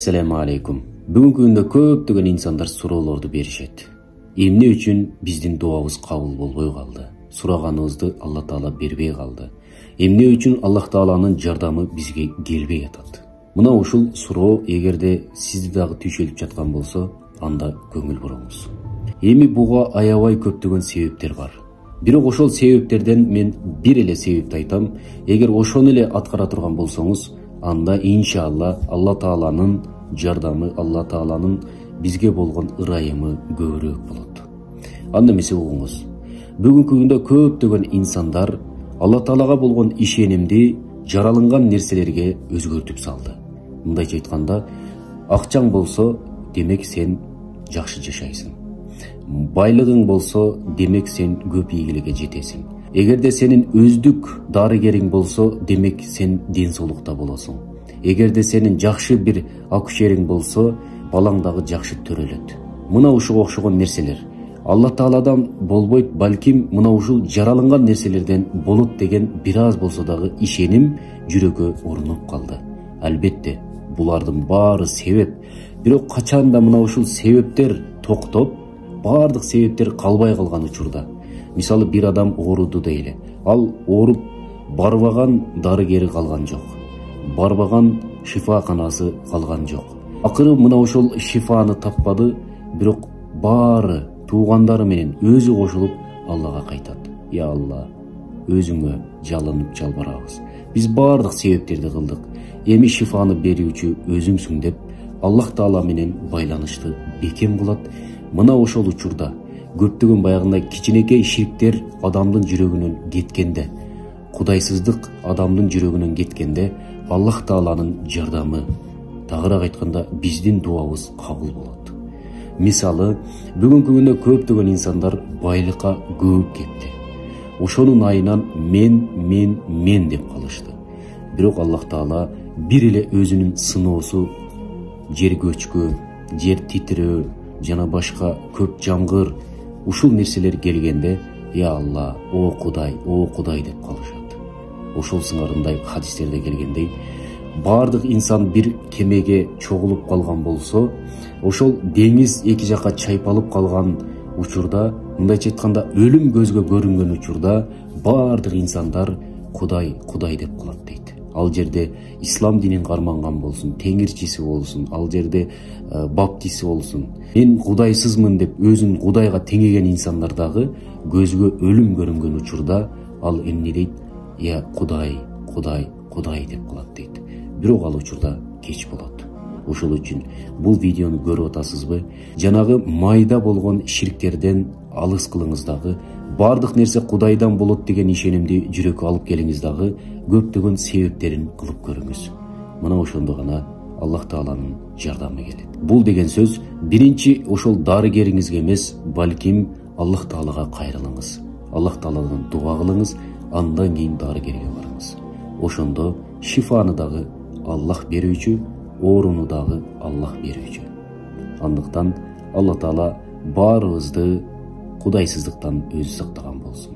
Assalamu alaikum. Бүгүнкү күндө көптөгөн инсандар суроолорду беришет. Эмне үчүн биздин дуабыз кабыл болбой калды? Сураганыбызды Алла Таала бербей калды. Эмне үчүн Аллах Тааланын жардамы бизге келбей атат? Мына ушул суроо эгерде сизди дагы түйшөлүп жаткан болсо, анда көңүл буруңуз. Эми буга аябай көптөгөн себептер бар. Бирок ошол себептерден мен бир эле себепти айтам. Эгер ошону эле аткара турган болсоңуз, анда иншалла Алла Тааланын жардамы, Алла Тааланын бизге болгон ырайымы көбүрөөк болот. Анда эмесе угуңуз. Бүгүнкү күндө көптөгөн инсандар Алла Таалага болгон ишенимди жаралынган нерселерге өзгөртүп салды. Мындайча айтканда, акчаң болсо, демек сен жакшы жашайсың. Байлыгың болсо, демек сен көп ийгиликке жетесиң. Эгерде сенин өздүк дарыгериң болсо, демек сен ден соолукта болосуң. Эгерде сенин жакшы бир акушериң болсо, балаң дагы жакшы төрөлөт. Мына ушуга окшогон нерселер Алла Тааладан болбойт, балким мына ушул жаралынган нерселерден болот деген бир аз болсо дагы ишеним жүрөккө орноп калды. Албетте, булардын баары себеп. Бирок качанда мына ушул себептер токтоп, баардык себептер калбай калган учурда, мисалы бир адам ооруду дейли. Ал ооруп барбаган дарыгери калган жок. Барбаган шифаканасы калган жок. Акыры мына ошол шифаны таппады, бирок баары туугандары менен өзү кошулуп Аллага кайтат. Я Алла, өзүңө жалынып жалбарабыз. Биз баардык себептерди кылдык. Эми шифаны берүүчү өзүңсүң деп Аллах Таала менен байланышты бекем кылат. Мына ошол учурда көптөгөн баягындай кичинекей ширктер адамдын жүрөгүнөн кеткенде, кудайсыздык адамдын жүрөгүнөн кеткенде, Аллах Тааланын жардамы, тагыраак айтканда биздин дуабыз кабыл болот. Мисалы, бүгүнкү күндө көптөгөн инсандар байлыкка көөп кетти. Ошонун айынан мен деп калышты. Бирок Аллах Таала бир эле өзүнүн сыноосу, жер көчкү, жер титирөө жана башка көп жамгыр, ушул нерселер келгенде, я Алла, о Кудай деп калышат. Ошол сыңарындай хадистерде келгендей, баардык инсан бир кемеге чогулуп калган болсо, ошол деңиз эки жакка чайпалып калган учурда, мындайча айтканда өлүм көзгө көрүнгөн учурда, баардык инсандар Кудай деп калат дейт. Ал жерде ислам динин карманган болсун, теңирчиси болсун, ал жерде баптиси болсун, мен кудайсызмын деп өзүн Кудайга теңеген инсандар дагы көзгө өлүм көрүнгөн учурда ал эмне дейт? Я Кудай деп калат дейт. Бирок ал учурда кеч болот. Ошол үчүн бул видеону көрүп атасызбы? Жанагы майда болгон ширктерден алыс кылыңыз дагы, баардык нерсе Кудайдан болот деген ишенимди жүрөккө алып келиңиз дагы, көптөгөн себептерин кылып көрүңүз. Мына ошондо гана Аллах Тааланын жардамы келет. Бул деген сөз биринчи ошол дарыгериңизге эмес, балким Аллах Таалага кайрылыңыз. Аллах Тааладан дуа кылыңыз, андан кийин дарыгерге барыңыз. Ошондо шифаны дагы Аллах берүүчү, ооруну дагы Аллах берүүчү. Андыктан Алла Таала баарыбызды кудайсыздыктан өзү сактаган болсун.